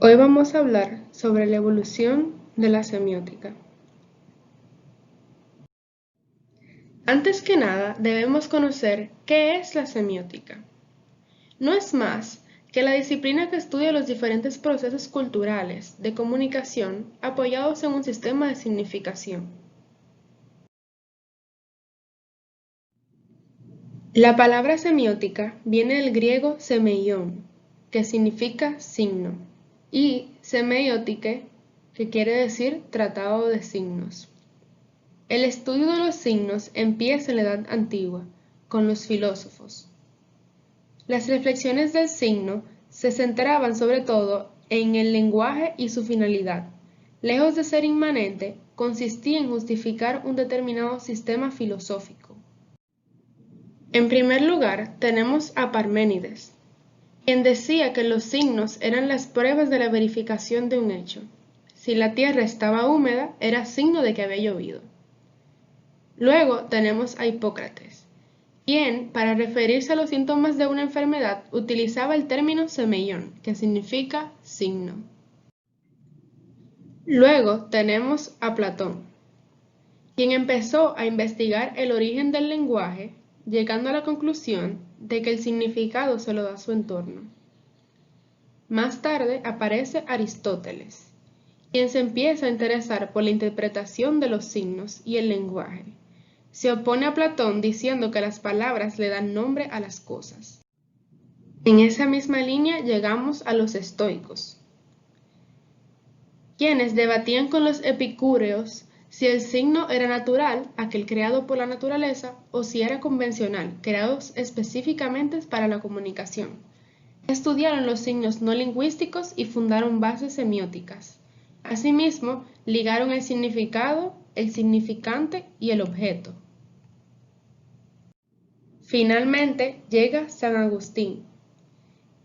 Hoy vamos a hablar sobre la evolución de la semiótica. Antes que nada, debemos conocer qué es la semiótica. No es más que la disciplina que estudia los diferentes procesos culturales de comunicación apoyados en un sistema de significación. La palabra semiótica viene del griego semeion, que significa signo, y semeiotike, que quiere decir tratado de signos. El estudio de los signos empieza en la Edad Antigua, con los filósofos. Las reflexiones del signo se centraban sobre todo en el lenguaje y su finalidad. Lejos de ser inmanente, consistía en justificar un determinado sistema filosófico. En primer lugar, tenemos a Parménides, quien decía que los signos eran las pruebas de la verificación de un hecho. Si la tierra estaba húmeda, era signo de que había llovido. Luego tenemos a Hipócrates, quien, para referirse a los síntomas de una enfermedad, utilizaba el término semeion, que significa signo. Luego tenemos a Platón, quien empezó a investigar el origen del lenguaje, llegando a la conclusión de que el significado se lo da su entorno. Más tarde aparece Aristóteles, quien se empieza a interesar por la interpretación de los signos y el lenguaje. Se opone a Platón diciendo que las palabras le dan nombre a las cosas. En esa misma línea llegamos a los estoicos, quienes debatían con los epicúreos si el signo era natural, aquel creado por la naturaleza, o si era convencional, creados específicamente para la comunicación. Estudiaron los signos no lingüísticos y fundaron bases semióticas. Asimismo, ligaron el significado, el significante y el objeto. Finalmente llega San Agustín,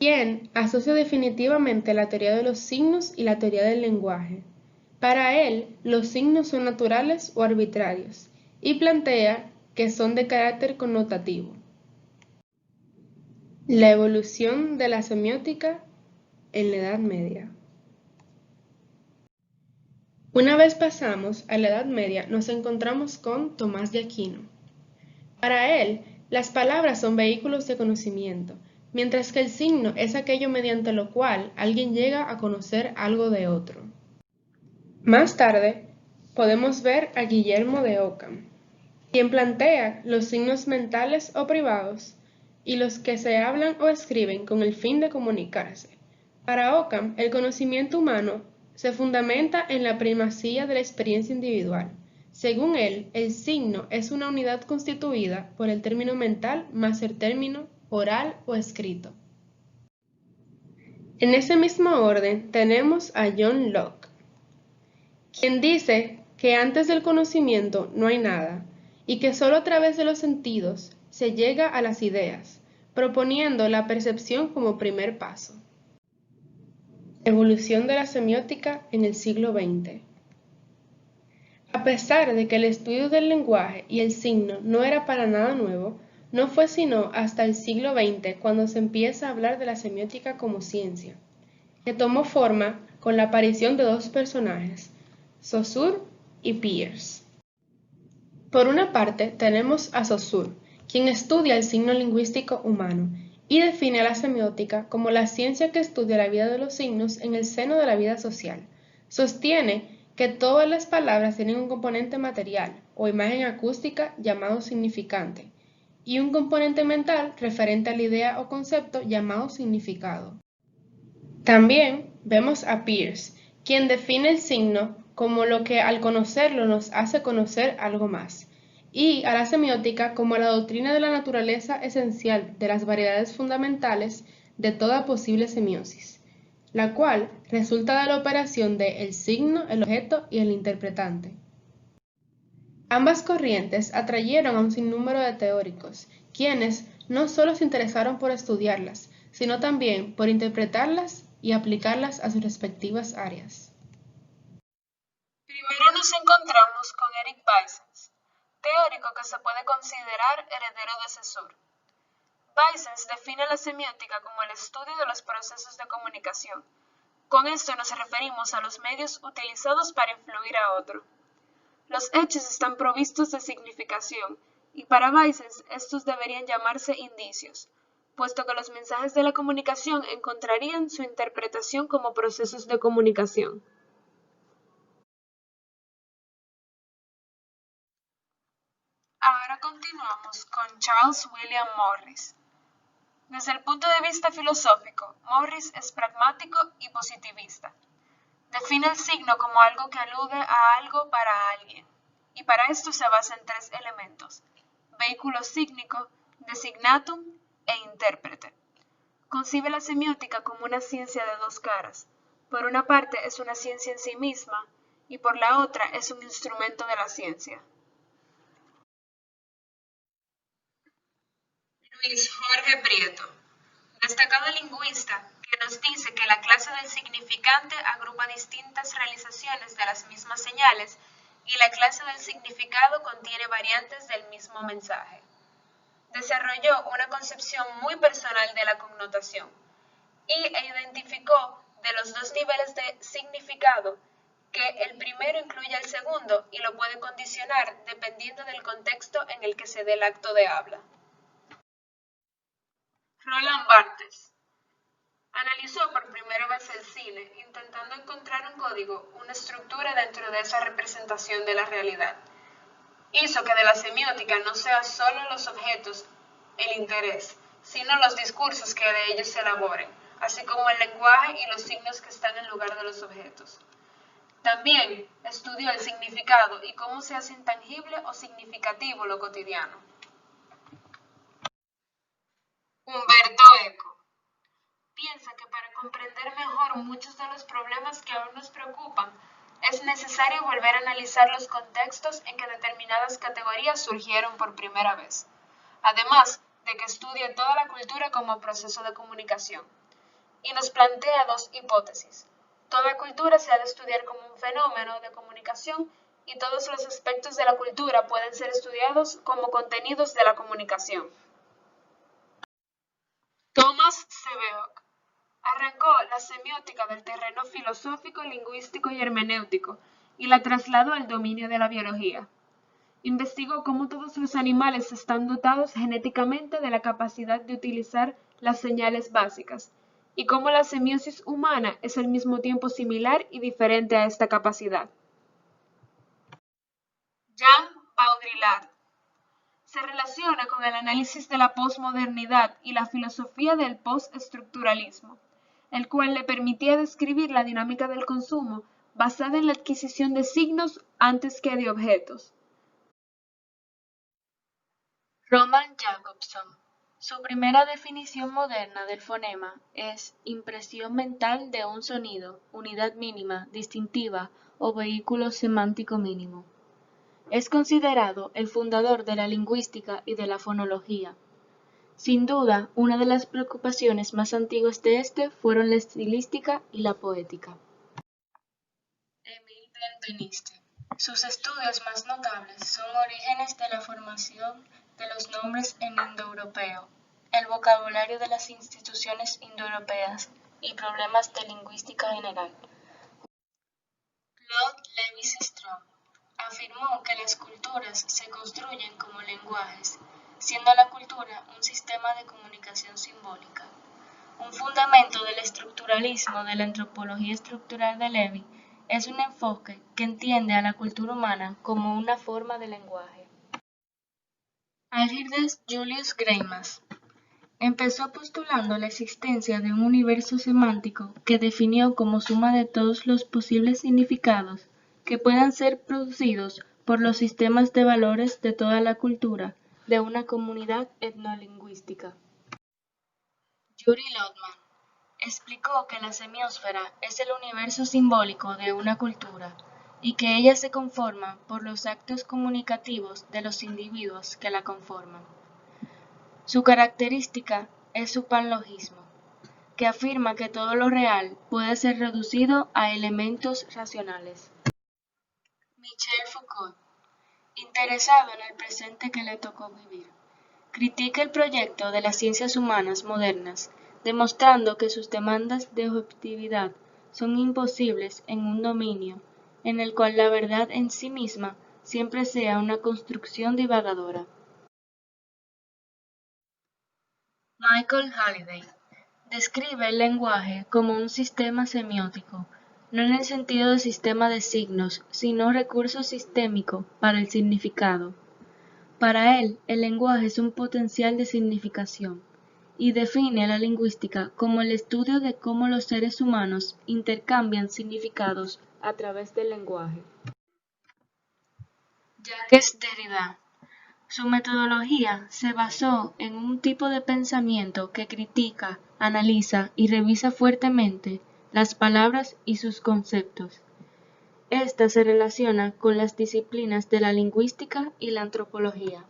quien asocia definitivamente la teoría de los signos y la teoría del lenguaje. Para él, los signos son naturales o arbitrarios, y plantea que son de carácter connotativo. La evolución de la semiótica en la Edad Media. Una vez pasamos a la Edad Media, nos encontramos con Tomás de Aquino. Para él, las palabras son vehículos de conocimiento, mientras que el signo es aquello mediante lo cual alguien llega a conocer algo de otro. Más tarde, podemos ver a Guillermo de Ockham, quien plantea los signos mentales o privados y los que se hablan o escriben con el fin de comunicarse. Para Ockham, el conocimiento humano se fundamenta en la primacía de la experiencia individual. Según él, el signo es una unidad constituida por el término mental más el término oral o escrito. En ese mismo orden tenemos a John Locke, quien dice que antes del conocimiento no hay nada y que solo a través de los sentidos se llega a las ideas, proponiendo la percepción como primer paso. Evolución de la semiótica en el siglo XX. A pesar de que el estudio del lenguaje y el signo no era para nada nuevo, no fue sino hasta el siglo XX cuando se empieza a hablar de la semiótica como ciencia, que tomó forma con la aparición de dos personajes, Saussure y Peirce. Por una parte tenemos a Saussure, quien estudia el signo lingüístico humano y define a la semiótica como la ciencia que estudia la vida de los signos en el seno de la vida social. Sostiene que todas las palabras tienen un componente material o imagen acústica llamado significante y un componente mental referente a la idea o concepto llamado significado. También vemos a Peirce, quien define el signo como lo que al conocerlo nos hace conocer algo más, y a la semiótica como la doctrina de la naturaleza esencial de las variedades fundamentales de toda posible semiosis, la cual resulta de la operación de el signo, el objeto y el interpretante. Ambas corrientes atrayeron a un sinnúmero de teóricos, quienes no solo se interesaron por estudiarlas, sino también por interpretarlas y aplicarlas a sus respectivas áreas. Primero nos encontramos con Eric Vicens, teórico que se puede considerar heredero de Saussure. Vicens define la semiótica como el estudio de los procesos de comunicación, Con esto nos referimos a los medios utilizados para influir a otro. Los hechos están provistos de significación, y para Weisses estos deberían llamarse indicios, puesto que los mensajes de la comunicación encontrarían su interpretación como procesos de comunicación. Ahora continuamos con Charles William Morris. Desde el punto de vista filosófico, Morris es pragmático y positivista. Define el signo como algo que alude a algo para alguien, y para esto se basa en tres elementos: vehículo sígnico, designatum e intérprete. Concibe la semiótica como una ciencia de dos caras. Por una parte es una ciencia en sí misma, y por la otra es un instrumento de la ciencia. Luis Jorge Prieto, destacado lingüista, que nos dice que la clase del significante agrupa distintas realizaciones de las mismas señales y la clase del significado contiene variantes del mismo mensaje. Desarrolló una concepción muy personal de la connotación e identificó de los dos niveles de significado que el primero incluye al segundo y lo puede condicionar dependiendo del contexto en el que se dé el acto de habla. Roland Barthes analizó por primera vez el cine, intentando encontrar un código, una estructura dentro de esa representación de la realidad. Hizo que de la semiótica no sea solo los objetos el interés, sino los discursos que de ellos se elaboren, así como el lenguaje y los signos que están en lugar de los objetos. También estudió el significado y cómo se hace intangible o significativo lo cotidiano. Humberto Eco piensa que para comprender mejor muchos de los problemas que aún nos preocupan, es necesario volver a analizar los contextos en que determinadas categorías surgieron por primera vez, además de que estudia toda la cultura como proceso de comunicación. Y nos plantea dos hipótesis. Toda cultura se ha de estudiar como un fenómeno de comunicación y todos los aspectos de la cultura pueden ser estudiados como contenidos de la comunicación. Thomas Sebeok arrancó la semiótica del terreno filosófico, lingüístico y hermenéutico y la trasladó al dominio de la biología. Investigó cómo todos los animales están dotados genéticamente de la capacidad de utilizar las señales básicas y cómo la semiosis humana es al mismo tiempo similar y diferente a esta capacidad. Jean Baudrillard se relaciona con el análisis de la posmodernidad y la filosofía del postestructuralismo, el cual le permitía describir la dinámica del consumo basada en la adquisición de signos antes que de objetos. Roman Jakobson. Su primera definición moderna del fonema es impresión mental de un sonido, unidad mínima, distintiva o vehículo semántico mínimo. Es considerado el fundador de la lingüística y de la fonología. Sin duda, una de las preocupaciones más antiguas de este fueron la estilística y la poética. Emile Benveniste. Sus estudios más notables son orígenes de la formación de los nombres en indoeuropeo, el vocabulario de las instituciones indoeuropeas y problemas de lingüística general. Claude Lévi-Strauss afirmó que las culturas se construyen como lenguajes, siendo la cultura un sistema de comunicación simbólica. Un fundamento del estructuralismo de la antropología estructural de Lévi es un enfoque que entiende a la cultura humana como una forma de lenguaje. Algirdas Julius Greimas empezó postulando la existencia de un universo semántico que definió como suma de todos los posibles significados que puedan ser producidos por los sistemas de valores de toda la cultura de una comunidad etnolingüística. Yuri Lotman explicó que la semiósfera es el universo simbólico de una cultura y que ella se conforma por los actos comunicativos de los individuos que la conforman. Su característica es su panlogismo, que afirma que todo lo real puede ser reducido a elementos racionales. Michel Foucault, interesado en el presente que le tocó vivir, critica el proyecto de las ciencias humanas modernas, demostrando que sus demandas de objetividad son imposibles en un dominio en el cual la verdad en sí misma siempre sea una construcción divagadora. Michael Halliday describe el lenguaje como un sistema semiótico, no en el sentido de sistema de signos, sino recurso sistémico para el significado. Para él, el lenguaje es un potencial de significación, y define la lingüística como el estudio de cómo los seres humanos intercambian significados a través del lenguaje. Jacques Derrida. Su metodología se basó en un tipo de pensamiento que critica, analiza y revisa fuertemente las palabras y sus conceptos. Esta se relaciona con las disciplinas de la lingüística y la antropología.